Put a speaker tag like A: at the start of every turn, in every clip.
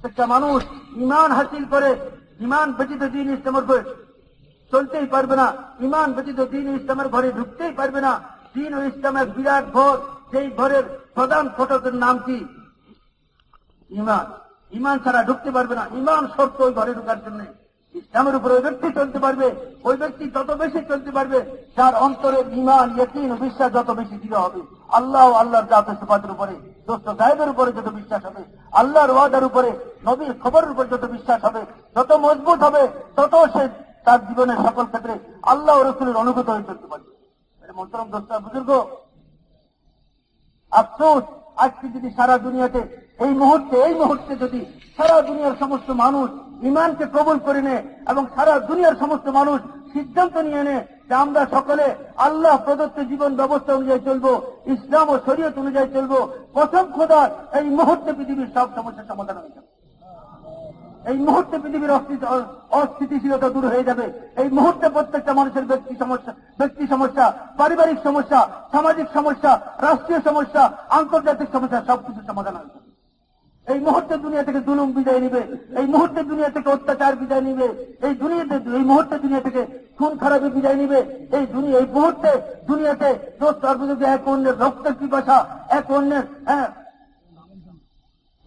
A: প্রত্যেকটা মানুষ ইমান হাসিল করে, ইমান ব্যতীত দিন ইসলামের ঘরে চলতেই পারবে না, ইমান ব্যতীত দিন ইসলামের ঘরে ঢুকতেই পারবে না। দিন ও ইসলামের বিরাট ঘর, সেই ঘরের প্রধান ফটকের নাম কি? ইমান। ইমান ছাড়া ঢুকতে পারবে না। ইমান শর্ত ওই ঘরে ঢুকার জন্য। ইসলামের উপরে ওই ব্যক্তি চলতে পারবে, ওই ব্যক্তি যত বেশি চলতে পারবে, তার অন্তরে ইমান, ইয়াকিন ও বিশ্বাস যত বেশি দৃঢ় হবে। আল্লাহ ও আল্লাহর জাত সিফাতের উপরে, দোস্ত গায়েবের উপরে যত বিশ্বাস হবে, আল্লাহর ওয়াদার উপরে, নবীর খবরের উপর যত বিশ্বাস হবে, যত মজবুত হবে, তত সে তার জীবনের সকল ক্ষেত্রে আল্লাহ ও রাসূলের অনুগত হয়ে চলতে পারবে। মোহতরম দোস্ত বুজুর্গ, আফসোস আজকে যদি সারা দুনিয়াতে এই মুহূর্তে যদি সারা দুনিয়ার সমস্ত মানুষ ইমানকে কবুল করে নেয় এবং সারা দুনিয়ার সমস্ত মানুষ সিদ্ধান্ত নিয়ে নেয় যে আমরা সকলে আল্লাহ প্রদত্ত জীবন ব্যবস্থা অনুযায়ী চলবো, ইসলাম ও শরীয়ত অনুযায়ী চলবো, কসম খোদার এই মুহূর্তে পৃথিবীর সব সমস্যার সমাধান হয়ে যাবে। এই মুহূর্তে পৃথিবীর অস্থিতিশীলতা দূর হয়ে যাবে। এই মুহূর্তে প্রত্যেকটা মানুষের ব্যক্তি সমস্যা, পারিবারিক সমস্যা, সামাজিক সমস্যা, রাষ্ট্রীয় সমস্যা, আন্তর্জাতিক সমস্যা সবকিছু সমাধান হবে। এই মুহূর্তে দুনিয়া থেকে জুলুম বিদায় নিবে, এই মুহূর্তে দুনিয়া থেকে অত্যাচার বিদায় নিবে, এই মুহূর্তে দুনিয়া থেকে খুন খারাপি বিদায় নিবে। এই মুহূর্তে দুনিয়াতে দোস্ত আর বুজুর্গ এক অন্যের রক্তের পিপাসা, এক অন্যের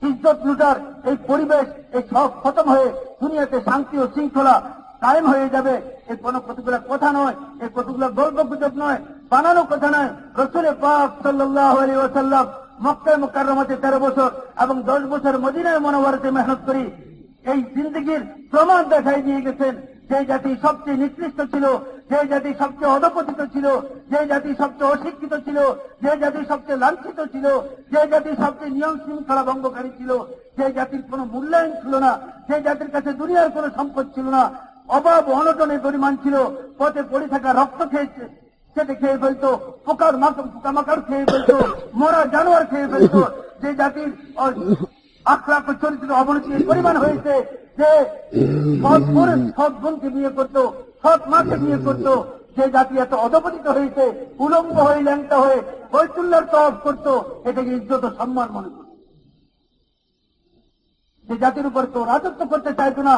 A: ইজ্জত লুটার এই পরিবেশ, এই সব খতম হয়ে দুনিয়াতে শান্তি ও শৃঙ্খলা কায়েম হয়ে যাবে। এই কোনো কতগুলো কথা নয়, এই কতগুলো গল্প গুজব নয়, বানানো কথা নয়। রাসূল পাক সাল্লাল্লাহু আলাইহি ওয়াসাল্লাম মক্কা মুকাররমাতে 13 বছর এবং 10 বছর মদিনায় মুনাওয়ারাতে মেহনত করি এই জিন্দেগির প্রমাণ দেখাই দিয়ে গেছেন। যে জাতি সবচেয়ে নিকৃষ্ট ছিল, যে জাতি সবচেয়ে অধপতিত ছিল, যে জাতি সবচেয়ে অশিক্ষিত ছিল, যে জাতি সবচেয়ে লাঞ্ছিত ছিল, যে জাতি সবচেয়ে নিয়ম শৃঙ্খলা ভঙ্গকারী ছিল, যে জাতির কোনো মূল্যায়ন ছিল না, যে জাতির কাছে দুনিয়ার কোনো সম্পদ ছিল না, অভাব অনটনের পরিমাণ ছিল, পথে পড়ে থাকা রক্ত খেয়েছে, সেটা খেয়ে ফেলতো, পোকামাকড় খেয়ে ফেলতো, মরা জানোয়ার খেয়ে ফেলতো, যে জাতির আখলাক ও চরিত্র অবনতির পরিমাণ হয়েছে, যে সৎ বোনকে বিয়ে করতো, সৎ মাকে বিয়ে করতো, যে জাতি এত অধপতিত হয়েছে, উলঙ্গ হয়ে ল্যাংটা হয়ে বৈতুল্লার তওয়াফ করতো, এটাকে ইজ্জত ও সম্মান মনে করত। যে জাতির উপর কেউ রাজত্ব করতে চাইতো না,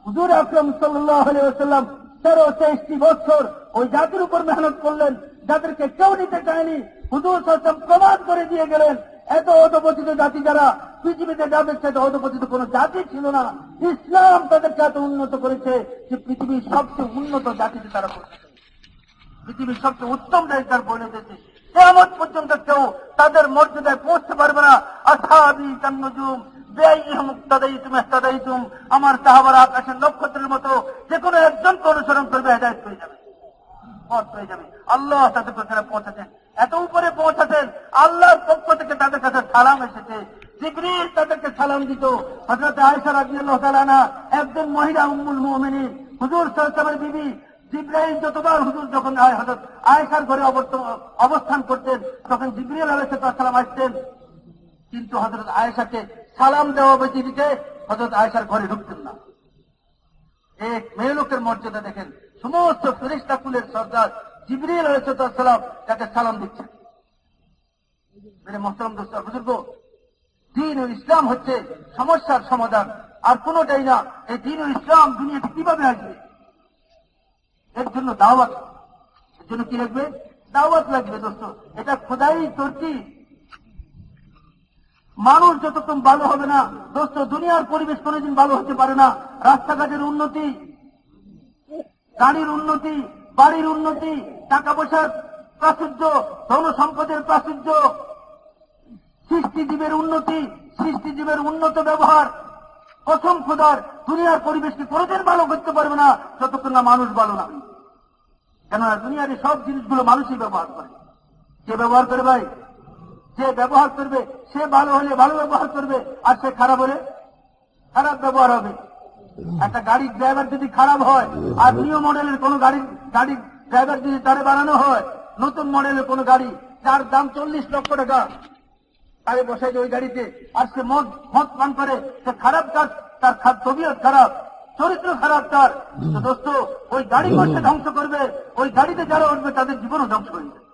A: হুজুর আকরাম সাল্লাল্লাহু আলাইহি ওয়াসাল্লাম 13-23 বছর ওই জাতির উপর মেহনত করলেন, যাদেরকে কেউ নিতে চায়নি। হুজুর সাল্লাল্লাহু আলাইহি ওয়াসাল্লাম প্রমাণ করে দিয়ে গেলেন এত অধপতিত জাতি যারা পৃথিবীতে যাদের সাথে অধপতিত কোন জাতি ছিল না, ইসলাম তাদেরকে এত উন্নত করেছে যে পৃথিবীর সবচেয়ে উন্নত জাতিতে তারা পড়েছে, পৃথিবীর সবচেয়ে উত্তম জায়গার পরিণত হয়েছে। কিয়ামত পর্যন্ত কেউ তাদের মর্যাদায় পৌঁছতে পারবে না। আসহাবি কান্নুজুম বেআইহিম মুক্তাদাইতুম ইহতাদাইতুম, আমার সাহাবারা আকাশের নক্ষত্রের মতো, যে কোনো একজনকে অনুসরণ করবে হেদায়েত পেয়ে যাবে, পথ পেয়ে যাবে। আল্লাহ তাদের কাছে পৌঁছাতেন, এত উপরে পৌঁছাতেন, আল্লাহর পক্ষ থেকে তাদের কাছে সালাম এসেছে, জিবরিল তাদেরকে সালাম দিত। হযরত আয়েশা রাদিয়াল্লাহু তাআলা আনহা একজন মহিলা উম্মুল মুমিনিন, হুজুর সাল্লাল্লাহু আলাইহি ওয়াসাল্লামের বিবি। জিবরাইল যতবার হুজুর যখন হযরত আয়েশার ঘরে অবস্থান করতেন, তখন জিবরিল আলাইহিস সালাম আসতেন, কিন্তু হযরত আয়েশাকে সালাম দেওয়া ব্যতীত হযরত আয়েশার ঘরে ঢুকতেন না। এক মেয়ে লোকের মর্যাদা দেখেন, সমস্ত ফেরেশতা কুলের সর্দার জিবরিল আলাইহিস সালাম তাকে সালাম দিচ্ছেন। মেরে মুহতারাম দোস্ত বুজুর্গ, দ্বীন ও ইসলাম হচ্ছে সমস্যার সমাধান, আর কোনটাই না। এই দ্বীন ও ইসলাম দুনিয়াতে কিভাবে আসবে? এর জন্য দাওয়াত, এর জন্য কি লাগবে? দাওয়াত লাগবে দোস্ত। এটা খোদাই তরকি। মানুষ যতক্ষণ ভালো হবে না দোস্ত, দুনিয়ার পরিবেশ কোনোদিন ভালো হতে পারে না। রাস্তাঘাটের উন্নতি, গাড়ির উন্নতি, বাড়ির উন্নতি, টাকা পয়সার প্রাচুর্য, ধন সম্পদের প্রাচুর্য, সৃষ্টিজীবের উন্নতি, সৃষ্টিজীবের উন্নত ব্যবহার, কসম খোদার দুনিয়ার পরিবেশকে কোনোদিন ভালো করতে পারবে না যতক্ষণ না মানুষ ভালো না। কেননা দুনিয়ার সব জিনিসগুলো মানুষই ব্যবহার করে। কে ব্যবহার করে ভাই? যে ব্যবহার করবে সে ভালো হলে ভালো ব্যবহার করবে, আর সে খারাপ হলে খারাপ ব্যবহার হবে। একটা গাড়ির ড্রাইভার যদি খারাপ হয়, আর নিউ মডেলের কোন গাড়ির ড্রাইভার যদি তারে বানানো হয়, নতুন মডেলের কোন গাড়ি যার দাম 40 লক্ষ টাকা, তারে বসাই ওই গাড়িতে, আর সে মদ পান করে, সে খারাপ কাজ, তার তবিয়ত খারাপ, চরিত্র খারাপ তার, তো দোস্ত ওই গাড়ি সে ধ্বংস করবে, ওই গাড়িতে যারা উঠবে তাদের জীবনও ধ্বংস হয়ে যাবে।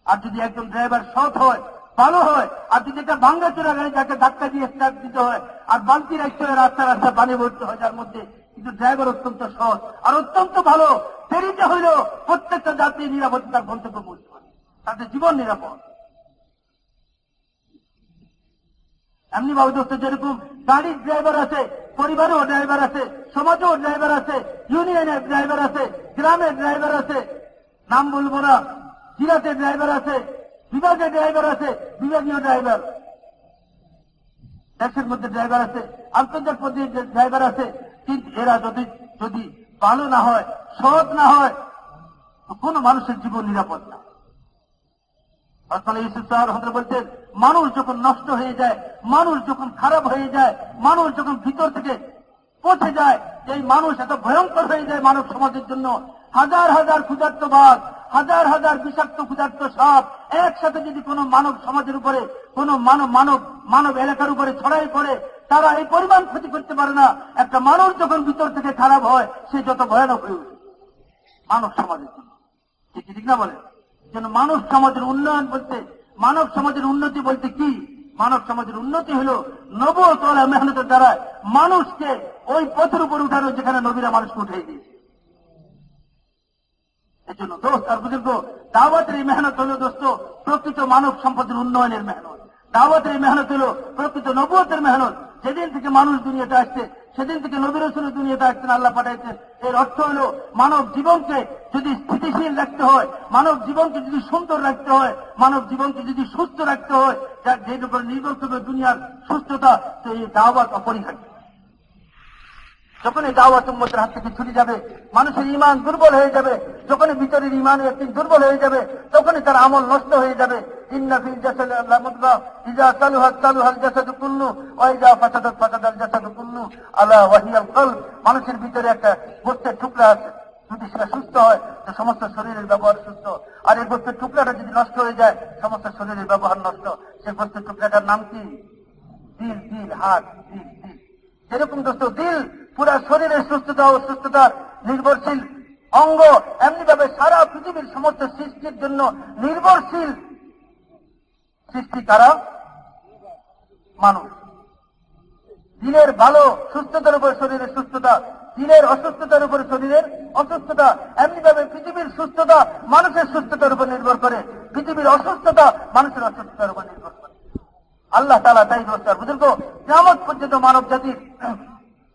A: আর যদি একজন ড্রাইভার সৎ হয়, ভালো হয়। আর যদি একটা ভাঙ্গা চোরা গাড়ি তাকে ধাক্কা দিয়ে স্টার্ট দিতে হয়, আর বালতি রাখতে হয়, রাস্তা রাস্তা পানি ভরতে হয় যার মধ্যে, কিন্তু ড্রাইভার অত্যন্ত সহজ আর অত্যন্ত ভালো। দেরিতে হইল প্রত্যেকটা যাত্রী নিরাপত্তার গন্তব্য পৌঁছতে পারে, তাদের জীবন নিরাপদ। এমনি ভাবে দোস্ত, যেরকম গাড়ির ড্রাইভার আছে, পরিবারেও ড্রাইভার আছে, সমাজেও ড্রাইভার আছে, ইউনিয়নের ড্রাইভার আছে, গ্রামের ড্রাইভার আছে, নাম বলবো না, জেলাতে ড্রাইভার আছে, বিভাগের ড্রাইভার আছে, বিভাগীয় ড্রাইভার, দেশের মধ্যে ড্রাইভার আছে, আন্তর্জাতিক পর্যায়ে ড্রাইভার আছে। কিন্তু এরা যদি ভালো না হয়, সৎ না হয়, তো কোনো মানুষের জীবন নিরাপদ না। বলছেন, মানুষ যখন নষ্ট হয়ে যায়, মানুষ যখন খারাপ হয়ে যায়, মানুষ যখন ভিতর থেকে পচে যায়, এই মানুষ এত ভয়ঙ্কর হয়ে যায় মানব সমাজের জন্য। হাজার হাজার ক্ষুধার্ত বাঘ, হাজার হাজার বিষাক্ত ক্ষুধার্ত সাপ একসাথে যদি কোনো মানব সমাজের উপরে, কোনো মানব এলাকার উপরে ছড়াই পড়ে, তারা এই পরিমাণ ক্ষতি করতে পারে না। একটা মানুষ যখন ভিতর থেকে খারাপ হয়, সে যত ভয়ানক হয়ে ওঠে মানব সমাজের জন্য। ঠিক না বলে? যেন মানব সমাজের উন্নয়ন বলতে, মানব সমাজের উন্নতি বলতে কি? মানব সমাজের উন্নতি হল নবুয়ত ওয়ালা মেহনতের দ্বারা মানুষকে ওই পথের উপর উঠানো যেখানে নবীরা মানুষকে উঠিয়ে দিয়েছে। এই জন্য দোস্ত আর বুজুর্গ, দাওয়াতের এই মেহনত হল দোস্ত প্রকৃত মানব সম্পদের উন্নয়নের মেহনত। দাওয়াতের এই মেহনত হল প্রকৃত নবুয়তের মেহনত। যেদিন থেকে মানুষ দুনিয়াতে আসছে, সেদিন থেকে নবী রাসূল দুনিয়াতে আসছেন, আল্লাহ পাঠাইছেন। এর অর্থ হল মানব জীবনকে যদি স্থিতিশীল রাখতে হয়, মানব জীবনকে যদি সুন্দর রাখতে হয়, মানব জীবনকে যদি সুস্থ রাখতে হয়, যার যের উপর নির্ভর করবে দুনিয়ার সুস্থতা, তো এই দাওয়াত অপরিহার্য। যখন এই দাওয়াত উম্মতের হাত থেকে ছুটে যাবে, মানুষের ঈমান দুর্বল হয়ে যাবে। যখনই ভিতরের ঈমান একদিন দুর্বল হয়ে যাবে, তখনই তার আমল নষ্ট হয়ে যাবে। ইন্না ফিল জাসাদি লামুদগাহ ইযা সালুহাত সালুহাল জাসাদু কুল্লু ওয়া ইযা ফাসাদাত ফাসাদাল জাসাদু কুল্লু আলা ওয়া হিয়াল কলব। মানুষের ভিতরে একটা গোস্তের টুকরা আছে, যদি সেটা সুস্থ হয় তো সমস্ত শরীরের ব্যবহার সুস্থ। আর এই গোস্তের টুকরাটা যদি নষ্ট হয়ে যায়, সমস্ত শরীরের ব্যবহার নষ্ট। সেই গোস্তের টুকরাটার নাম কি? দিল, দিল, হাত, দিল, দিল। যেরকম দোস্ত দিল পুরা শরীরের সুস্থতা ও সুস্থতার নির্ভরশীল অঙ্গ, এমনি ভাবে সারা পৃথিবীর সমস্ত সৃষ্টির জন্য নির্ভরশীল সৃষ্টি কারা? মানুষ। দিলের ভালো সুস্থতার উপর শরীরের সুস্থতা, দিলের অসুস্থতার উপর শরীরের অসুস্থতা। এমনি ভাবে পৃথিবীর সুস্থতা মানুষের সুস্থতার উপর নির্ভর করে, পৃথিবীর অসুস্থতা মানুষের অসুস্থতার উপর নির্ভর করে। আল্লাহ তাআলা তাই দোস্তার বুজুর্গ কিয়ামত পর্যন্ত মানব জাতির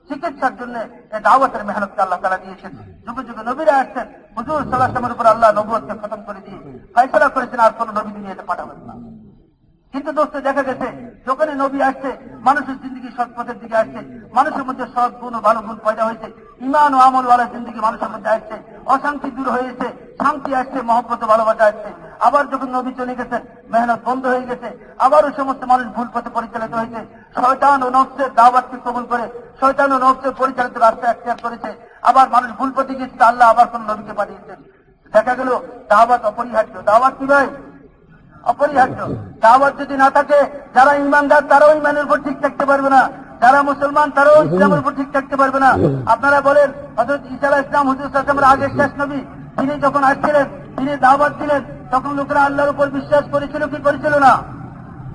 A: চিকিৎসার জন্য এই দাওয়াতের মেহনতকে আল্লাহ তাআলা দিয়েছেন। যুগে যুগে নবীরা আসছেন, হুজুর সাল্লাল্লাহু আলাইহি ওয়াসাল্লামের উপর আল্লাহ নবুয়তকে খতম করে দিয়ে ফয়সালা করেছেন আর কোন নবী দুনিয়াতে পাঠাবেন না। কিন্তু দোস্ত দেখা গেছে যখনই নবী আসছে, মানুষের জিন্দগি সৎ পথের দিকে আসছে, মানুষের মধ্যে সৎ গুণ ও ভালো গুণ পয়দা হয়েছে, ঈমান ও আমল ওয়ালা জিন্দগি মানুষের মধ্যে আসছে, অশান্তি দূর হয়েছে, শান্তি আসছে, মহব্বত ও ভালোবাসা আসছে। আবার যখন নবী চলে গেছেন, মেহনত বন্ধ হয়ে গেছে, আবার ওই সমস্ত মানুষ ভুল পথে পরিচালিত হয়েছে, শয়তান ও নফসের দাওয়াতকে কবুল করে শয়তান ও নফসের পরিচালিত রাস্তা এখতিয়ার করেছে। আবার মানুষ ভুল পথে গিয়েছে, আল্লাহ আবার কোন নবীকে পাঠিয়েছেন। দেখা গেল দাওয়াত অপরিহার্য। দাওয়াত কি ভাই? অপরিহার্য। দাওয়াত যদি না থাকে, যারা ইমানদার তারাও ইমানের উপর ঠিক থাকতে পারবে না, যারা মুসলমান তারাও ইসলামের উপর ঠিক থাকতে পারবে না। আপনারা বলেন, হযরত ঈসা আলাইহিস সালাম হুজুর সাল্লাল্লাহু আলাইহি ওয়াসাল্লামের আগের শেষ নবী, তিনি যখন আসছিলেন, তিনি দাওয়াত দিলেন, তখন লোকেরা আল্লাহর উপর বিশ্বাস করেছিল কি করেছিল না?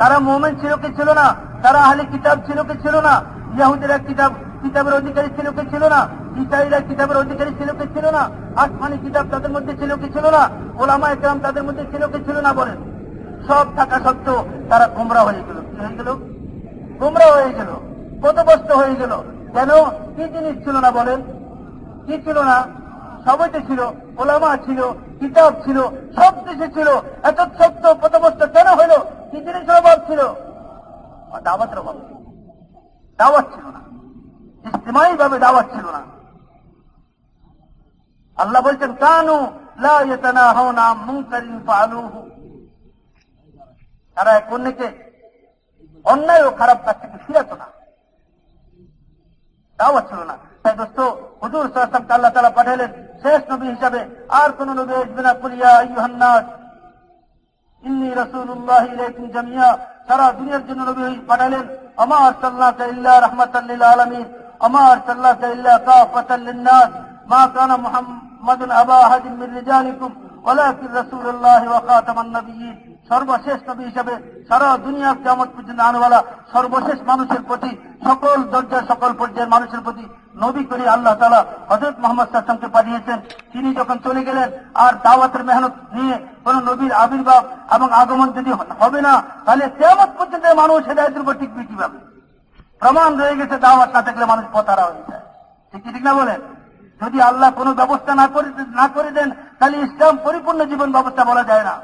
A: তারা মুমিন ছিল কি ছিল না? তারা আহলে কিতাব ছিল কি ছিল না? ইহুদিরা কিতাবের অধিকারী ছিল কি ছিল না? ঈসাইরা কিতাবের অধিকারী ছিল কি ছিল না? আসমানি কিতাব তাদের মধ্যে ছিল কি ছিল না? উলামায়ে কেরাম তাদের মধ্যে ছিল কি ছিল না? বলেন। সব থাকা সত্ত্বেও তারা গোমরা হয়ে গেল। কি হয়ে গেল? গোমরা হয়ে গেল, পথভ্রষ্ট হয়ে গেল। কেন? কি জিনিস ছিল না বলেন? কি ছিল না? সবাইতে ছিল, ওলামা ছিল, কিতাব ছিল, সব কিছু ছিল। এত সত্ত্বেও পথভ্রষ্ট কেন হইল? কি জিনিসের অভাব ছিল? দাওয়াতের অভাব। দাওয়াত ছিল না, ইজতিমাই ভাবে দাওয়াত ছিল না। আল্লাহ বলছেন, কানু লা ইয়াতানাহাউনা আন মুনকারিন ফাআলুহু। তারা এক অন্যকে অন্যায় ও খারাপ কাজ থেকে ফিরাত না, দাওয়াত ছিল না। তাই দোস্ত হুজুর সাল্লাল্লাহু আলাইহি ওয়াসাল্লাম আল্লাহ তাআলা পাঠালেন শেষ নবী হিসাবে, আর কোন নবী আসবে না। কুল ইয়া আইয়ুহান নাস ইন্নী রাসূলুল্লাহি ইলাইকুম জামিয়া। সারা দুনিয়ার জন্য নবী পাঠালেন। আমা আরসালনাকা ইল্লা রাহমাতাল লিল আলামিন আমা আরসালনাকা ইল্লা কাফাতাল লিন-নাস মা কানা মুহাম্মাদুন আবা আহাদিন মিন রিজালিকুম ওয়ালাকিন রাসূলুল্লাহি ওয়া খাতামান নাবিয়্যিন সর্বশেষ নবী হিসাবে সারা দুনিয়া কিয়ামত পর্যন্ত আনওয়ালা সর্বশেষ মানুষের প্রতি, সকল দরজার সকল পর্যায়ের মানুষের প্রতি নবী করে আল্লাহ তাআলা হযরত মুহাম্মদ সাল্লাল্লাহু আলাইহি ওয়াসাল্লামকে পাঠিয়েছেন। তিনি যখন চলে গেলেন আর দাওয়াতের মেহনত নিয়ে কোন নবীর আবির্ভাব এবং আগমন যদি হবে না, তাহলে কিয়ামত পর্যন্ত মানুষ হেদায়েতের উপর টিকবে কিভাবে? প্রমাণ রয়ে গেছে দাওয়াত না থাকলে মানুষ পথহারা হয়ে যায়। ঠিক না বলেন? যদি আল্লাহ কোনো ব্যবস্থা না করে দেন, তাহলে ইসলাম পরিপূর্ণ জীবন ব্যবস্থা বলা যায় না।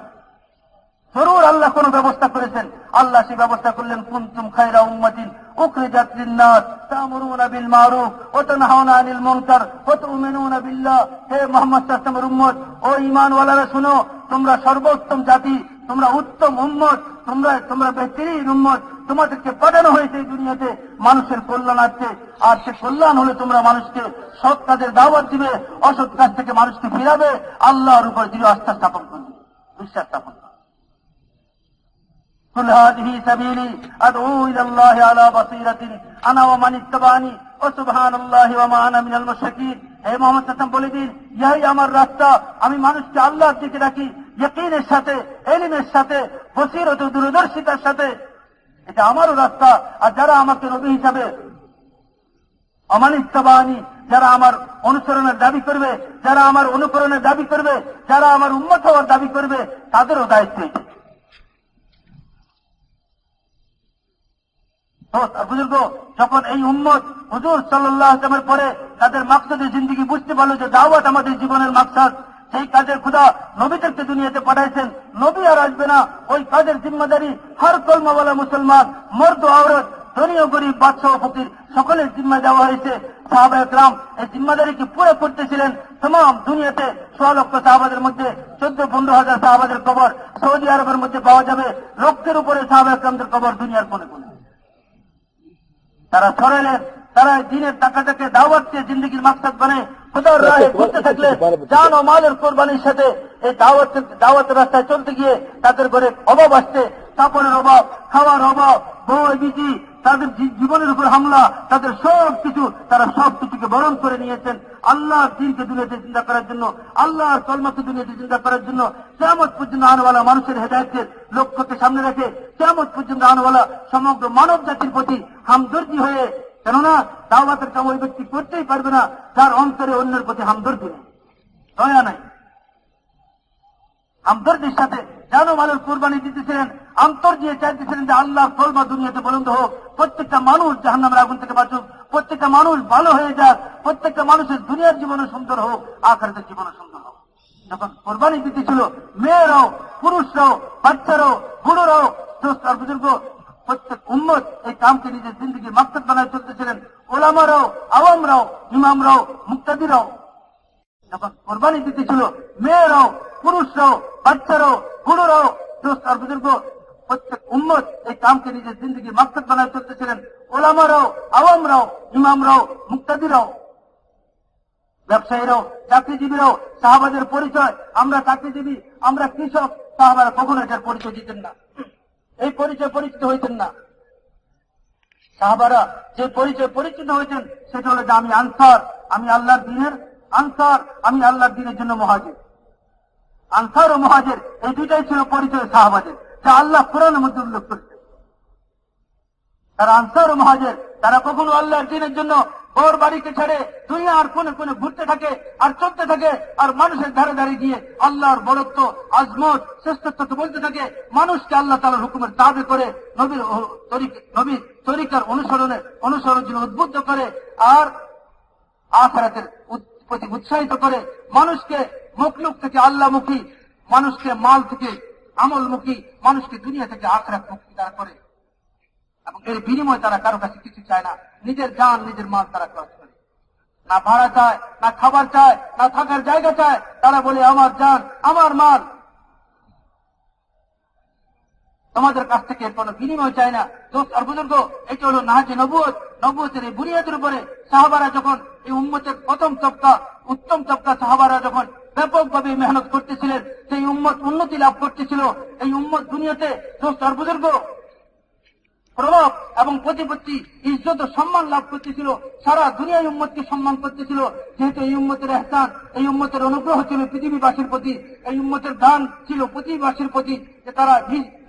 A: জরুর আল্লাহ কোন ব্যবস্থা করেছেন, আল্লাহ সেই ব্যবস্থা করলেন, কুনতুম খায়রা উম্মাতিন উখরিজাত লিন-নাস তা'মুরুনা বিল মারুফ ওয়া তানহাউনা আনিল মুনকার ওয়া তু'মিনুনা বিল্লাহ। হে মুহাম্মদ সাল্লাল্লাহু আলাইহি ওয়াসাল্লামের উম্মত, ও ঈমানওয়ালারা শুনো, তোমরা সর্বোত্তম জাতি, তোমরা উত্তম উম্মত, তোমরা বেহতরিন উম্মত। তোমাদেরকে পাঠানো হয়েছে এই দুনিয়াতে মানুষের কল্যাণার্থে। আর সে কল্যাণ হলে তোমরা মানুষকে সৎ কাজের দাওয়াত দিবে, অসৎ কাজ থেকে মানুষকে ফিরাবে, আল্লাহর উপর দৃঢ় আস্থা স্থাপন করবে, বিশ্বাস স্থাপন করবে। কুল হাযিহি সাবিলি আদউ ইলাল্লাহি আলা বাসীরাতিন আনা ওয়া মান ইত্তাবানি ওয়া সুবহানাল্লাহি ওয়া মা আনা মিনাল মুশরিকিন। হে মুহাম্মদ সাল্লাল্লাহু আলাইহি ওয়াসাল্লাম বলে দিন, ইহাই আমার রাস্তা, আমি মানুষকে আল্লাহর দিকে ডাকি ইয়াকিনের সাথে, ইলমের সাথে, বসিরত ও দূরদর্শিতার সাথে। এটা আমারও রাস্তা। আর যারা আমাকে নবী হিসাবে আমান ইত্তাবানি, যারা আমার অনুসরণের দাবি করবে, যারা আমার অনুকরণের দাবি করবে, যারা আমার উম্মত হওয়ার দাবি করবে, তাদেরও দায়িত্ব এটা। বুজুর্গ, যখন এই উম্মত হুজুর সাল্লাল্লাহু আলাইহি ওয়াসাল্লামের পরে তাদের মাকসাদে জিন্দেগি বুঝতে পারলো যে দাওয়াত আমাদের জীবনের মাকসাদ, সেই কাজের খোদা নবীদেরকে দুনিয়াতে পাঠাইছেন, নবী আর আসবে না, ওই কাজের জিম্মাদারি হর কলমাওয়ালা মুসলমান, মর্দ আওরত, ধনী ও গরিব, বাদশাহ ও ফকির সকলের জিম্মা দেওয়া হয়েছে। সাহাবায়ে কেরাম এই জিম্মাদারিকে পুরো করতেছিলেন। तमाम দুনিয়াতে 100 লক্ষ সাহাবাদের মধ্যে 14-15 হাজার সাহাবাদের কবর সৌদি আরবের মধ্যে পাওয়া যাবে। লক্ষের উপরে সাহাবায়ে কেরামদের কবর দুনিয়ার কোণে কোণে। তারা ছড়ালেন, তারা দিনের টাকাটাকে দাওয়াতকে জিন্দগির মাকসাদ বানায় খোদার রাহে ঘুরতে থাকলে জান ও মালের কোরবানির সাথে এই দাওয়াতের রাস্তায় চলতে গিয়ে তাদের ঘরে অভাব আসছে, কাপড়ের অভাব, খাওয়ার অভাব, বউ বিজি, তাদের জীবনের উপর হামলা, তাদের তারা সব কিছুকে বরণ করে নিয়েছেন আল্লাহর দ্বীনকে দুনিয়াতে চিন্তা করার জন্য, আল্লাহর কলমাকে দুনিয়াতে চিন্তা করার জন্য। কিয়ামত পর্যন্ত আনওয়ালা মানুষের হেদায়েতের লক্ষ্যকে সামনে রেখে কিয়ামত পর্যন্ত আনওয়ালা সমগ্র মানব জাতির প্রতি হামদর্দি হয়ে, কেননা দাওয়াতের কাম ওই ব্যক্তি করতেই পারবে না যার অন্তরে অন্যের প্রতি হামদর্দি নেই, দয়া নাই। হামদর্দির সাথে জানো মালের কোরবানি দিতেছিলেন, অন্তর দিয়ে চাইতেছিলেন যে আল্লাহ কলমা দুনিয়াতে বুলন্দ হোক, প্রত্যেকটা মানুষ জাহান্নামের আগুন থেকে বাঁচুক, প্রত্যেকটা মানুষ ভালো হয়ে যাক, প্রত্যেকটা মানুষের দুনিয়ার জীবনও সুন্দর হোক, আখিরাতের জীবনও সুন্দর হোক। যখন কোরবানি দিতেছিল মেয়েরাও, পুরুষরাও, বাচ্চারাও, বুড়োরাও, দোস্ত আর বুজুর্গ, প্রত্যেক উম্মত এই কামকে নিজের জিন্দগির মাকসাদ বানায় চলতেছিলেন। ওলামারাও, আওয়ামরাও, ইমামরাও, মুক্তাদিরাও যখন কোরবানি দিতেছিল মেয়েরাও, পুরুষরাও, বাচ্চারাও, বুড়োরাও, দোস্ত আর বুজুর্গ, প্রত্যেক উম্মত এই কামকে নিজের জিন্দগির মাকসাদ বানায় চলতেছিলেন। ওলামারাও, আওয়ামরাও, ইমামরাও, মুক্তাদিরাও, ব্যবসায়ীরাও, চাকরিজীবীরাও। সাহাবাদের পরিচয়, আমরা চাকরিজীবী, আমরা কৃষক, সাহাবারা কখনো এটার পরিচয় দিতেন না, এই পরিচয় পরিচিত হইতেন না। সাহাবারা যে পরিচয় পরিচিত হয়েছেন সেটা হলো যে আমি আনসার, আমি আল্লাহর দ্বীনের আনসার, আমি আল্লাহর দ্বীনের জন্য মুহাজির। আনসার ও মুহাজির এই দুইটাই ছিল পরিচয় সাহাবাদের, যা আল্লাহ কোরআনের মধ্যে উল্লেখ করেছে। তারা আনসার ও মুহাজির, তারা কখনো আল্লাহর দ্বীনের জন্য ওর বাড়িকে ছেড়ে দুনিয়ার কোনে কোনে ঘুরতে থাকে আর চলতে থাকে, আর মানুষের ধারে ধারে গিয়ে আল্লাহর বড়ত্ব, আজমত, শ্রেষ্ঠত্বকে বলতে থাকে, মানুষকে আল্লাহ তাআলার হুকুমের তাবে করে নবীর তরিকার অনুসরণের জন্য উদ্বুদ্ধ করে, আর আখিরাতের প্রতি উৎসাহিত করে, মানুষকে মখলুক থেকে আল্লাহমুখী, মানুষকে মাল থেকে আমলমুখী, মানুষকে দুনিয়া থেকে আখিরাত মুক্তি তারা করে। এবং এর বিনিময়ে তারা কারো কাছে কিছু চায় না, নিজের জান নিজের মাল তারা খরচ করে, না ভাড়া চায়, না খাবার চায়, না থাকার জায়গা চায়। তারা বলে আমার জান, আমার মাল, তোমাদের কাছ থেকে কোনো বিনিময় চায় না। দোস্ত আর বুজুর্গ, এটা হলো নাহাজে নবুয়ত, নবুয়তের এই বুনিয়াদের উপরে সাহাবারা যখন এই উম্মতের প্রথম তবকা, উত্তম তবকা সাহাবারা যখন ব্যাপকভাবে মেহনত করতেছিলেন, সেই উম্মত উন্নতি লাভ করতেছিল। এই উম্মত দুনিয়াতে, দোস্ত আর বুজুর্গ, প্রভাব এবং প্রতিপত্তি, ইজ্জত ও সম্মান লাভ করতেছিল, সারা দুনিয়ায় উম্মতকে সম্মান করতেছিল। যেহেতু এই উম্মতের ইহসান, এই উম্মতের অনুগ্রহ ছিল পৃথিবীবাসীর প্রতি, এই উম্মতের দান ছিল পৃথিবীবাসীর প্রতি, যে তারা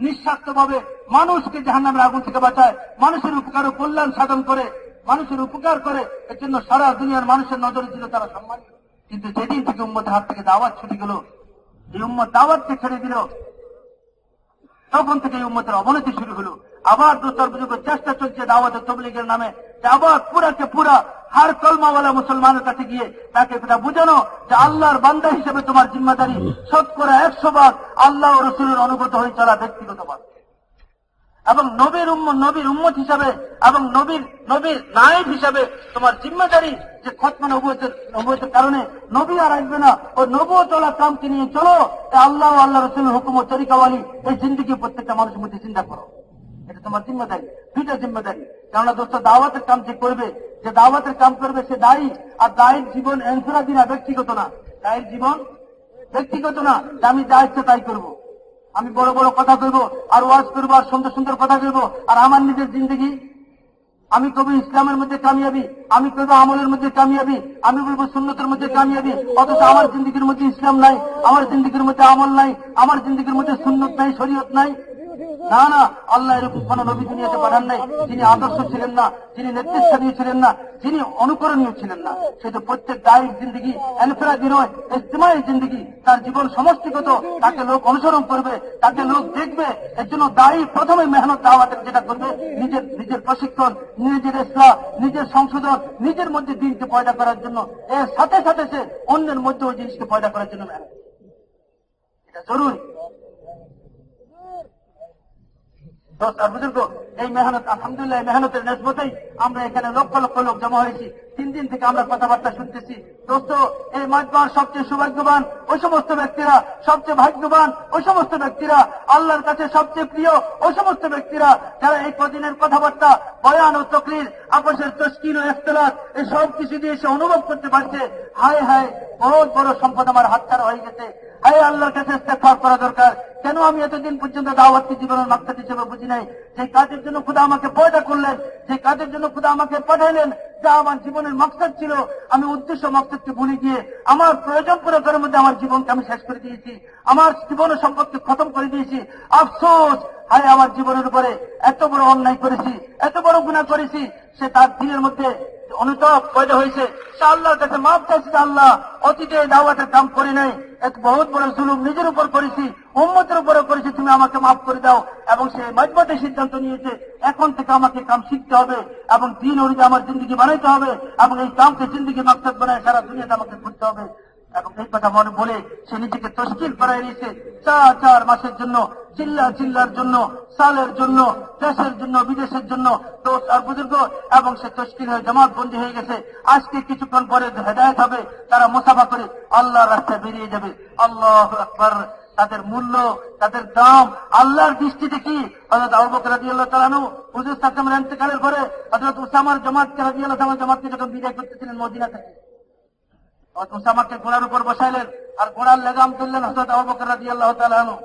A: নিঃস্বার্থভাবে মানুষকে জাহান্নামের আগুন থেকে বাঁচায়, মানুষের উপকার ও কল্যাণ সাধন করে, মানুষের উপকার করে। এর জন্য সারা দুনিয়ার মানুষের নজরে ছিল তারা সম্মানিত। কিন্তু যেদিন থেকে উম্মতের হাত থেকে দাওয়াত ছুটে গেল, এই উম্মত দাওয়াতকে ছেড়ে দিল, তখন থেকে এই উম্মতের অবনতি শুরু হলো। আবার দোস্তর বুজুর্গ চেষ্টা চলছে দাওয়াতের তবলিগের নামে, যে আবার পুরাকে পুরা হার কলমাওয়ালা মুসলমানের কাছে গিয়ে তাকে এটা বুঝানো যে আল্লাহর বান্দা হিসেবে তোমার জিম্মাদারি 100% আল্লাহ ও রসুলের অনুগত হয়ে চলা ব্যক্তিগতভাবে, এবং নবীর উম্মত হিসাবে এবং নবীর নায়েব হিসাবে তোমার জিম্মাদারি যে খতমে নবুয়তের কারণে নবী আর আসবে না, ও নবুয়ত চলা কামকে নিয়ে চলো। আল্লাহ ও আল্লাহ রসুলের হুকুম ও তরিকাওয়ালি এই জিন্দেগি প্রত্যেকটা মানুষের মধ্যে চিন্তা করো। এটা তোমার জিম্মাদারি, দুইটা জিম্মাদারি। কেননা দোস্ত, দাওয়াতের কাম যে করবে, যে দাওয়াতের কাম করবে সে দায়ী, আর দায়ের জীবন এনফরাদি না, ব্যক্তিগত না। দায়ের জীবন ব্যক্তিগত না যে আমি যা ইচ্ছে তাই করবো, আমি বড় বড় কথা কইবো আর ওয়াজ করবো আর সুন্দর সুন্দর কথা কইবো, আর আমার নিজের জিন্দগি আমি কবি ইসলামের মধ্যে কামিয়াবি, আমি কইবো আমলের মধ্যে কামিয়াবি, আমি বলবো সুন্নতের মধ্যে কামিয়াবি, অথচ আমার জিন্দগির মধ্যে ইসলাম নাই, আমার জিন্দগির মধ্যে আমল নাই, আমার জিন্দগির মধ্যে সুন্নত নাই, শরীয়ত নাই। না না, আল্লাহ এরকম কোন নবী দুনিয়াতে পাঠান নাই যিনি আদর্শ ছিলেন না, যিনি নেতৃস্থানীয় ছিলেন না, যিনি অনুকরণীয় ছিলেন না। সে তো প্রত্যেক দায়িক জিন্দগি এনফরাদি নয়, ইজতিমাই জিন্দগি, তার জীবন সমষ্টিগত, তাকে লোক অনুসরণ করবে, তাকে লোক দেখবে। এর জন্য দায়ী প্রথমে মেহনত দাওয়াতের যেটা করবে, নিজের প্রশিক্ষণ, নিজের ইসলাহ, নিজের সংশোধন, নিজের মধ্যে দিনকে পয়দা করার জন্য, এর সাথে সাথে সে অন্যের মধ্যে ওই জিনিসকে পয়দা করার জন্য মেহনত, এটা জরুরি। বুজুর্গ, এই মেহনত আলহামদুলিল্লাহ, এই মেহনতের নেসবতেই আমরা এখানে লক্ষ লক্ষ লোক জমা হয়েছি। 3 দিন থেকে আমরা কথাবার্তা শুনতেছি। দোস্ত, এই মাজমার সবচেয়ে সৌভাগ্যবান ওই সমস্ত ব্যক্তিরা, সবচেয়ে ভাগ্যবান ওই সমস্ত ব্যক্তিরা, আল্লাহর কাছে সবচেয়ে প্রিয় ওই সমস্ত ব্যক্তিরা, যারা এই কদিনের কথাবার্তা, বয়ান ও তকরির, আপসের তশকিল ও ইখতিলাফ, এই সব কিছু দিয়ে সে অনুভব করতে পারছে, হায় হায় বহুত বড় সম্পদ আমার হাতছাড়া হয়ে গেছে। হায় আল্লাহর কাছে ইস্তেগফার করা দরকার। কেন আমি এতদিন পর্যন্ত দাওয়াতকে জীবনের মাকসাদ হিসেবে বুঝি নাই? যে কাজের জন্য খোদা আমাকে পয়দা করলেন, যে কাজের জন্য খোদা আমাকে পাঠাইলেন, যা আমার জীবনের মাকসাদ ছিল, আমি উদ্দেশ্য মাকসাদকে ভুলে গিয়ে আমার প্রয়োজন পুরো করার মধ্যে আমার জীবনকে আমি শেষ করে দিয়েছি, আমার জীবনের সম্পদকে খতম করে দিয়েছি। আফসোস, হায় আমার জীবনের উপরে এত বড় অন্যায় করেছি, এত বড় গুনাহ করেছি। সে তার দিলের মধ্যে অনুতাপ পয়দা হয়েছে, সে আল্লাহর কাছে মাফ চাইছে। আল্লাহ, অতীতে দাওয়াতের কাম করি নাই, এক বহুত বড় জুলুম নিজের উপর করেছি, উম্মতের উপরে করেছি, তুমি আমাকে মাফ করে দাও। এবং সে মজবুতে সিদ্ধান্ত নিয়েছে, এখন থেকে আমাকে কাম শিখতে হবে এবং দিন অনুযায়ী আমার জিন্দগি বানাইতে হবে, এবং এই কামকে জিন্দগি মাকসাদ বানায় সারা দুনিয়াতে আমাকে ঘুরতে হবে। এবং এই কথা মনে বলে সে নিজেকে তশকিল করাই নিয়েছে 4 মাসের জন্য, চিল্লার জন্য, সালের জন্য, দেশের জন্য, বিদেশের জন্য, দোস্ত আর বুজুর্গ। এবং সে তশকিল হয়ে জামাত বন্দী হয়ে গেছে। আজকে কিছুক্ষণ পরে হেদায়েত হবে, তারা মুসাফা করে আল্লাহর রাস্তায় বেরিয়ে যাবে। আল্লাহু আকবার। তাদের মূল্য, তাদের দাম আল্লাহর দৃষ্টিতে কি? হযরত আবু বকর রাদিয়াল্লাহু তাআলা আনহু হুজুর সাল্লাল্লাহু আলাইহি ইন্তেকালের পরে হযরত উসামার জামাতকে রাদিয়াল্লাহু তাআলা জামাতকে যখন বিদায় করতেছিলেন মদিনা থেকে, উসামাকে ঘোড়ার উপর বসাইলেন আর ঘোড়ার লেগাম তুললেন হযরত আবু বকর রাদিয়াল্লাহু তাআলা আনহু।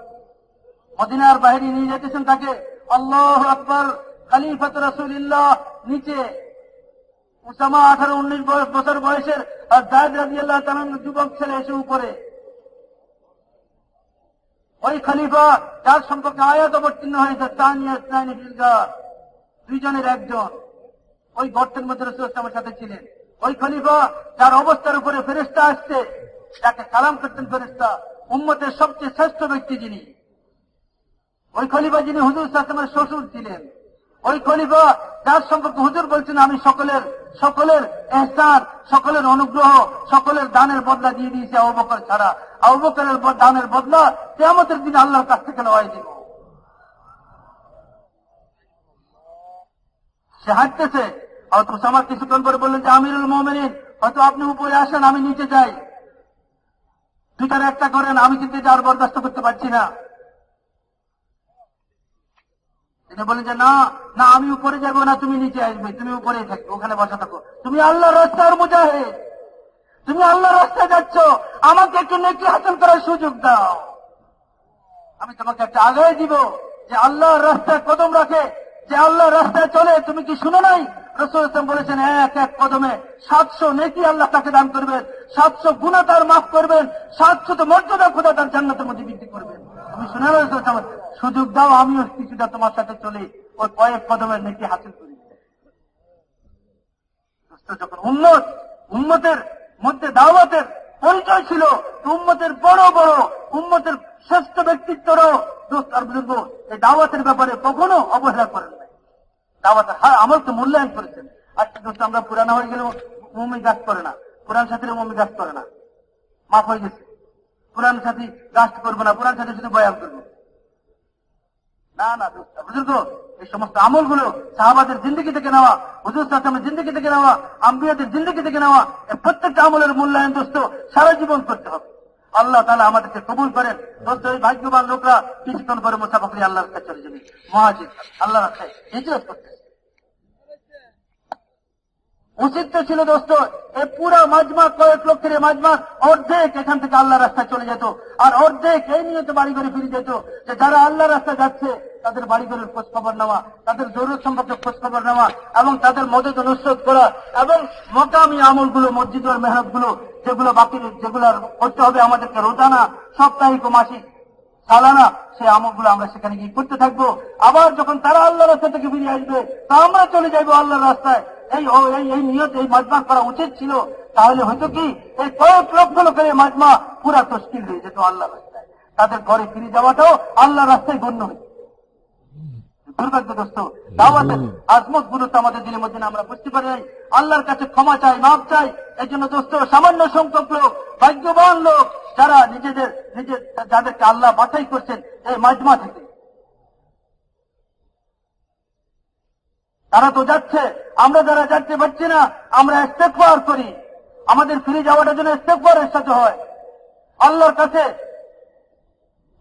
A: মদিনার বাইরে নিয়ে যেতেছেন তাকে। আল্লাহু আকবার। খলিফাতুর রাসূলুল্লাহ নিচে, উসামা 18-19 বছর বয়সের, আর যায়েদ রাদিয়াল্লাহু তাআলা যুবক ছেলে এসে উপরে। ওই খলিফা যার সম্পর্কে আয়াত অবতীর্ণ হয়েছে, তানিয়া ইসনাইনি ফিল গার, 2 জনের একজন, ওই গর্তের মধ্যে রাসূলুল্লাহ আমার সাথে ছিলেন। ওই খলিফা যার অবস্থার উপরে ফেরেশতা আসছে, যাকে সালাম করতেন ফেরেশতা, উম্মতের সবচেয়ে শ্রেষ্ঠ ব্যক্তি যিনি, ওই খলিফা যিনি হুজুর সাল্লাল্লাহু আলাইহি ওয়াসাল্লামের শ্বশুর ছিলেন, ওই খলিফা যার সম্পর্কে হুজুর বলছেন আমি সকলের ইহসান, সকলের অনুগ্রহ, সকলের দানের বদলা দিয়ে দিয়েছি আবু বকর ছাড়া। আবু বকরের দানের বদলা কিয়ামতের দিনে আল্লাহর কাছ থেকে লওয়াই দিব। সে হাঁটতেছে, হয়তো উসামা কিছুক্ষণ পরে বললেন যে আমিরুল মুমিনিন, হয়তো আপনি উপরে আসেন, আমি নিচে যাই, দুটার একটা করেন, আমি কিন্তু এটা আর বরদাস্ত করতে পারছি না। তিনি বলেন যে না না, আমি উপরে যাবো না, তুমি নিচে আসবে, তুমি উপরে থাকবে, ওখানে বসা থাকো, তুমি আল্লাহর রাস্তার মুজাহিদ, তুমি আল্লাহর রাস্তায় যাচ্ছ, আমাকে একটু নেকি হাসিল করার সুযোগ দাও, আমি তোমাকে একটা আগায় দিব। যে আল্লাহর রাস্তায় কদম রাখে যে আল্লাহ রাস্তায় চলে, তুমি কি শুনো নাই? রাসূল সাল্লাল্লাহু আলাইহি ওয়াসাল্লাম বলেছেন, এক এক কদমে 700 নেকি আল্লাহ তাকে দান করবেন, 700 গুনাহ তার মাফ করবেন, 700 মর্যাদা খোদা তার জান্নাতের মধ্যে বৃদ্ধি করবেন। তুমি শুনে রয়েছো? সুযোগ দাও, আমিও কিছুটা তোমার সাথে চলি, ওই কয়েক কদমের নেকি হাসিল করি। যখন উম্মতের মধ্যে দাওয়াতের পরিচয় ছিল, উম্মতের বড় বড় উম্মতের শ্রেষ্ঠ ব্যক্তিত্বরও দোস্ত আর বুজুর্গ এই দাওয়াতের ব্যাপারে কখনো অবহেলা করেন নাই, দাওয়াতের আমলকে মূল্যায়ন করেছেন। আজকে দোস্ত আমরা পুরানা হয়ে গেলেও মুমিন গাছ করে না, পুরান সাথীরা মুমিন গাছ করে না, মাফ হয়ে গেছে। পুরান সাথী গাছ করবো না, পুরান সাথী শুধু বয়ান করবো না। না দোস্ত বুজুর্গ, এই সমস্ত আমলগুলো সাহাবাদের জিন্দগি থেকে নেওয়া, হুজুর সাল্লাল্লাহু আলাইহি ওয়াসাল্লামের জিন্দগি থেকে নেওয়া, আম্বিয়াদের জিন্দগি থেকে নেওয়া, এই প্রত্যেকটা আমলের মূল্যায়ন দোস্ত সারা জীবন করতে হবে। আল্লাহ তাআলা আমাদেরকে কবুল করেন। দোস্ত এই ভাগ্যবান লোকরা কিছুক্ষণ পরে মুসাফা করে আল্লাহর কাছে চলে যাবে, মুহাজির আল্লাহর রাস্তায় হিজরত করতে। উচিত তো ছিল দোস্ত এই পুরো মাজমা, কয়েক লক্ষের মাজমার অর্ধেক এখান থেকে আল্লাহর রাস্তায় চলে যেত, আর অর্ধেক এই নিয়ে তো বাড়ি ঘরে ফিরে যেত, যে যারা আল্লাহর রাস্তায় যাচ্ছে তাদের বাড়ি ঘরের খোঁজ খবর নেওয়া, তাদের জরুরত সম্পর্কে খোঁজ খবর নেওয়া, এবং তাদের মদত নুসরত করা, এবং মকামি আমলগুলো, মসজিদ আর মেহনত গুলো যেগুলো বাকি, যেগুলো করতে হবে আমাদেরকে রোজানা, সাপ্তাহিক ও মাসিক, সালানা, সেই আমলগুলো আমরা সেখানে গিয়ে করতে থাকবো। আবার যখন তারা আল্লাহর রাস্তা থেকে ফিরে আসবে, তা আমরা চলে যাইবো আল্লাহর রাস্তায়। এই নিয়ত, এই মাজমা করা উচিত ছিল। তাহলে হয়তো কি এই কয়েক লক্ষ লোকের এই মাজমা পুরা তশকিল হয়ে যেত আল্লাহর রাস্তায়, তাদের ঘরে ফিরে যাওয়াটাও আল্লাহর রাস্তায় গণ্য হইত। দুর্ভাগ্যগ্রস্ত দাওয়াতের আজমত গুরুত্ব আমাদের দিনের মধ্যে আমরা বুঝতে পারি নাই। আল্লাহর কাছে ক্ষমা চাই, মাফ চাই। এই জন্য দোস্ত সামান্য সংখ্যক লোক, ভাগ্যবান লোক, যারা যাদেরকে আল্লাহ বাছাই করছেন এই মাজমা থেকে, তারা তো যাচ্ছে। আমরা যারা যাচ্ছে পারছি না, আমরা ইস্তেগফার করি, আমাদের ফিরে যাওয়াটা যেন ইস্তেগফারের সাথে হয়, আল্লাহর কাছে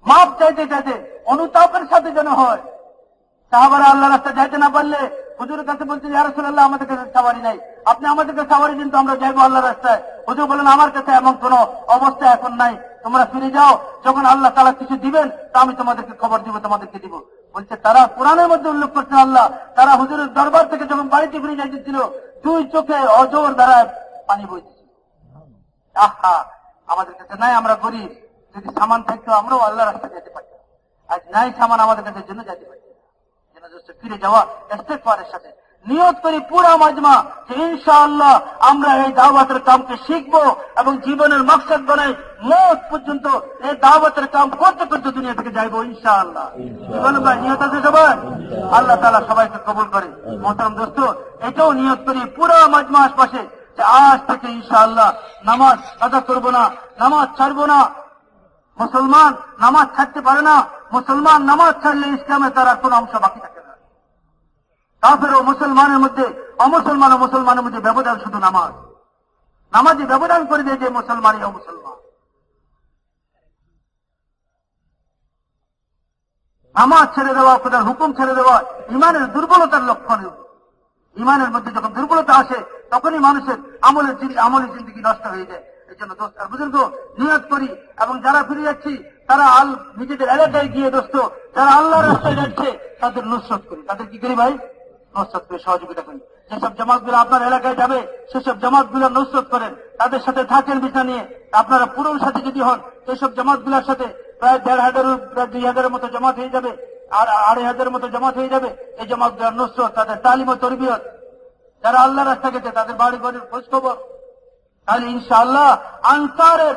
A: মাফ চাইতে চাইতে অনুতাপের সাথে যেন হয়। সাহাবারা আল্লাহ রাস্তায় যাইতে না পারলে হুজুরের কাছে বলছেন, ইয়া রাসূলুল্লাহ আমাদের কাছে সাওয়ারি নাই, আপনি আমাদেরকে সাওয়ারি দিন তো আমরা যাইবো আল্লাহর রাস্তায়। হুজুর বলেন, আমার কাছে এমন কোন অবস্থা এখন নাই, তোমরা ফিরে যাও, যখন আল্লাহ তাআলা কিছু দিবেন তা আমি তোমাদেরকে খবর দিব, তোমাদেরকে দিব। বলছে তারা কোরআনের মধ্যে উল্লেখ করছেন আল্লাহ, তারা হুজুরের দরবার থেকে যখন বাড়িতে ফিরে যাইতেছিল, 2 চোখে অজর দ্বারা পানি বইতেছিল। আহা, আমাদের কাছে নাই, আমরা গরিব, যদি সামান থাকতো আমরাও আল্লাহর রাস্তায় যেতে পারতাম। আজ নাই সামান, আমাদের কাছে জন্য যেতে পারতাম। ফিরে যাওয়া ইস্তেগফারের সাথে নিয়ত করি পুরা মাজমা যে ইনশাআল্লাহ আমরা এই দাওয়াতের কামকে শিখবো এবং জীবনের মাকসাদ বানাই মওত পর্যন্ত এই দাওয়াতের কাম করতে করতে দুনিয়া থেকে যাইবো ইনশাআল্লাহ। বলুন ভাই, নিয়ত আছে সবাই? আল্লাহ তাআলা সবাইকে কবুল করে। মোহতারাম দোস্ত, এটাও নিয়ত করি পুরা মাজমা আশপাশে যে আজ থেকে ইনশাআল্লাহ নামাজ আদা করবো না, নামাজ ছাড়বো না। মুসলমান নামাজ ছাড়তে পারে না, মুসলমান নামাজ ছাড়লে ইসলামে তার আর কোন অংশ বাকি থাকে না। কাফের ও মুসলমানের মধ্যে, অমুসলমান ও মুসলমানের মধ্যে ব্যবধান শুধু নামাজ। নামাজে ব্যবধান করে দিয়ে যে মুসলমানই অমুসলমান। নামাজ ছেড়ে দেওয়া, খোদার হুকুম ছেড়ে দেওয়া ইমানের দুর্বলতার লক্ষণ। ইমানের মধ্যে যখন দুর্বলতা আসে তখনই মানুষের আমলের জিন্দগি নষ্ট হয়ে যায়। এই জন্য দোস্ত আর বুজুর্গ নিয়ত করি, এবং যারা ফিরে যাচ্ছি তারা নিজেদের এলাকায় গিয়ে দোস্ত যারা আল্লাহর রাস্তায় যাচ্ছে তাদের নুসরত করি। তাদের কি করি ভাই? নুসরত করে সহযোগিতা করি। যেসব জামাতগুলো আপনার এলাকায় যাবে সেসব জামাতগুলো নুসরত করেন, তাদের সাথে থাকেন বিষা নিয়ে। আপনারা পুরোর সাথে যদি হন সেসব জামাতগুলোর সাথে প্রায় 1,500 প্রায় 2,000 মতো জামাত হয়ে যাবে, আর 2,500 মতো জামাত হয়ে যাবে। এই জামাতগুলোর নুসরত, তাদের তালিম ও তরবিয়ত, যারা আল্লাহ রাস্তা গেছে তাদের বাড়ি ঘরের খোঁজ খবর, তাহলে ইনশাআল্লাহ আনসারের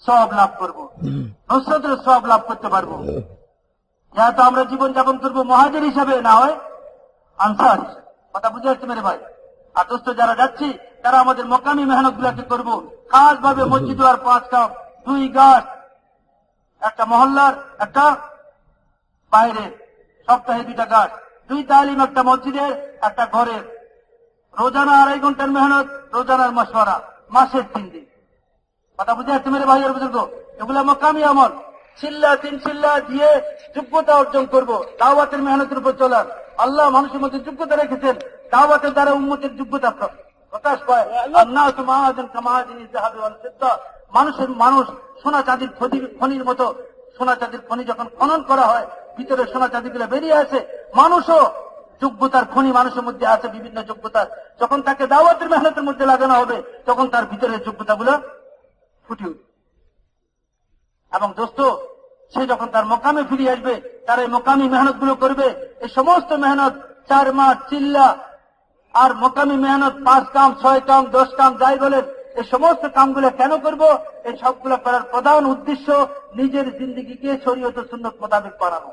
A: সওয়াব লাভ করবো, নুসরতের সওয়াব লাভ করতে পারবো। যেহেতু আমরা জীবন যাপন করবো মুহাজির হিসাবে, না হয় আনসার হিসাবে। কথা বুঝে আসছে মেরে ভাই? আর দোস্ত যারা যাচ্ছি তারা আমাদের মকামি মেহনত গুলাকে করবো। খাস ভাবে মসজিদ আর 5 কাপ, 2 গাছ, একটা মহল্লার, একটা বাইরে, সপ্তাহে 2টা গাছ, 2 তালিম, একটা মসজিদের, একটা ঘরের, রোজানা 2.5 ঘন্টার মেহনত, রোজানার মশওয়ারা, মাসের 3 দিন। কথা বুঝে আসছে মেরে ভাই আর বুজুর্গ? এগুলা মকামি আমল। চিল্লা 3 চিল্লা দিয়ে যোগ্যতা অর্জন করবো, দাওয়াতের মেহনতের উপর চলার। আল্লাহ মানুষের মধ্যে যোগ্যতা রেখেছেন, দাওয়াতের দ্বারা উম্মতের যোগ্যতা প্রকাশ পায়। মানুষ সোনা চাঁদির খনির মতো, সোনা চাঁদির খনি যখন খনন করা হয় ভিতরে সোনা চাঁদিগুলো বেরিয়ে আসে, মানুষও যোগ্যতার খনি মানুষের মধ্যে আছে, বিভিন্ন যোগ্যতার। যখন তাকে দাওয়াতের মেহনতের মধ্যে লাগানো হবে তখন তার ভিতরের যোগ্যতাগুলো ফুটে উঠবে। এবং দোস্ত, সে যখন তার মোকামে ফিরে আসবে, তার এই মোকামি মেহনত গুলো করবে। এই সমস্ত মেহনত 4 মাস চিল্লা আর মোকামি মেহনত 5 কাম 6 কাম 10 কাম যাই বলেন, এই সমস্ত কামগুলো কেন করব? এই সবগুলো করার প্রধান উদ্দেশ্য নিজের জিন্দগিকে শরীয়ত ও সুন্নাত মোতাবেক বানানো।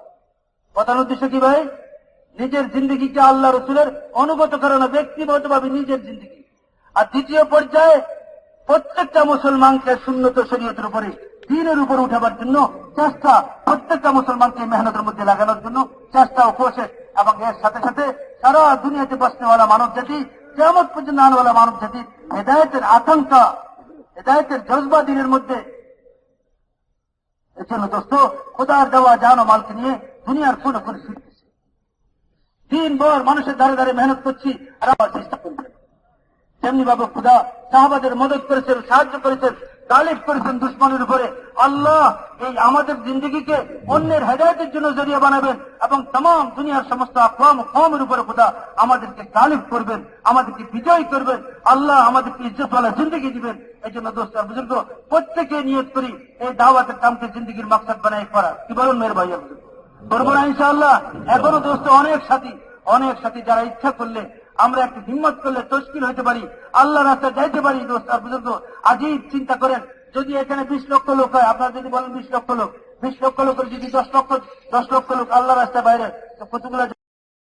A: প্রধান উদ্দেশ্য কি ভাই? নিজের জিন্দগিকে আল্লাহ রসুলের অনুগত করানো, ব্যক্তিগতভাবে নিজের জিন্দগি। আর দ্বিতীয় পর্যায়ে প্রত্যেকটা মুসলমানকে সুন্নত শরীয়তের উপরে, দ্বীনের উপর উঠাবার জন্য চেষ্টা, প্রত্যেকটা মুসলমানকে মেহনতের মধ্যে লাগানোর জন্য চেষ্টা ও কোশিশ। এবং এর সাথে সাথে সারা দুনিয়াতে বাঁচনেওয়ালা মানব জাতি, কিয়ামত পর্যন্ত আনেওয়ালা মানব জাতি হেদায়েতের আকাঙ্ক্ষা, হেদায়েতের জজবা দিনের মধ্যে। এজন্য দোস্ত, খোদার দেওয়া জান ও মালকে নিয়ে দুনিয়ার কোন করে ফিরতেছে। দিনভর মানুষের ধারে ধারে মেহনত করছি আর আবার চেষ্টা করছি। তেমনি ভাবে খোদা সাহাবাদের মদত করেছেন, সাহায্য করেছেন, গালিব করেছেন দুশ্মনের উপরে। আল্লাহ এই আমাদের জিন্দগিকে অন্যের হেদায়েতের জন্য জড়িয়ে বানাবেন এবং तमाम দুনিয়ার সমস্ত আকওয়াম ও কওমের উপরে খোদা আমাদেরকে গালিব করবেন, আমাদেরকে বিজয় করবেন। আল্লাহ আমাদেরকে ইজ্জতওয়ালা জিন্দগি দিবেন। এই জন্য দোস্ত আর বুজুর্গ, প্রত্যেকে নিয়ত করি এই দাওয়াতের কামকে জিন্দগির মাকসাদ বানাই করা। কি বলুন মেয়ের ভাই? করবো না ইনশাআল্লাহ। এখনো দোস্ত অনেক সাথী যারা ইচ্ছা করলে, আমরা একটু হিম্মত করলে তশকিল হইতে পারি, আল্লাহ রাস্তায় যাইতে পারি। দোস্ত আর বুজুর্গ, আজীব চিন্তা করেন, যদি এখানে 20 লক্ষ লোক হয়, আপনারা যদি বলেন 20 লক্ষ লোক, 20 লক্ষ লোকের যদি 10 লক্ষ লোক আল্লাহ রাস্তায় বাইরে, তো কতগুলো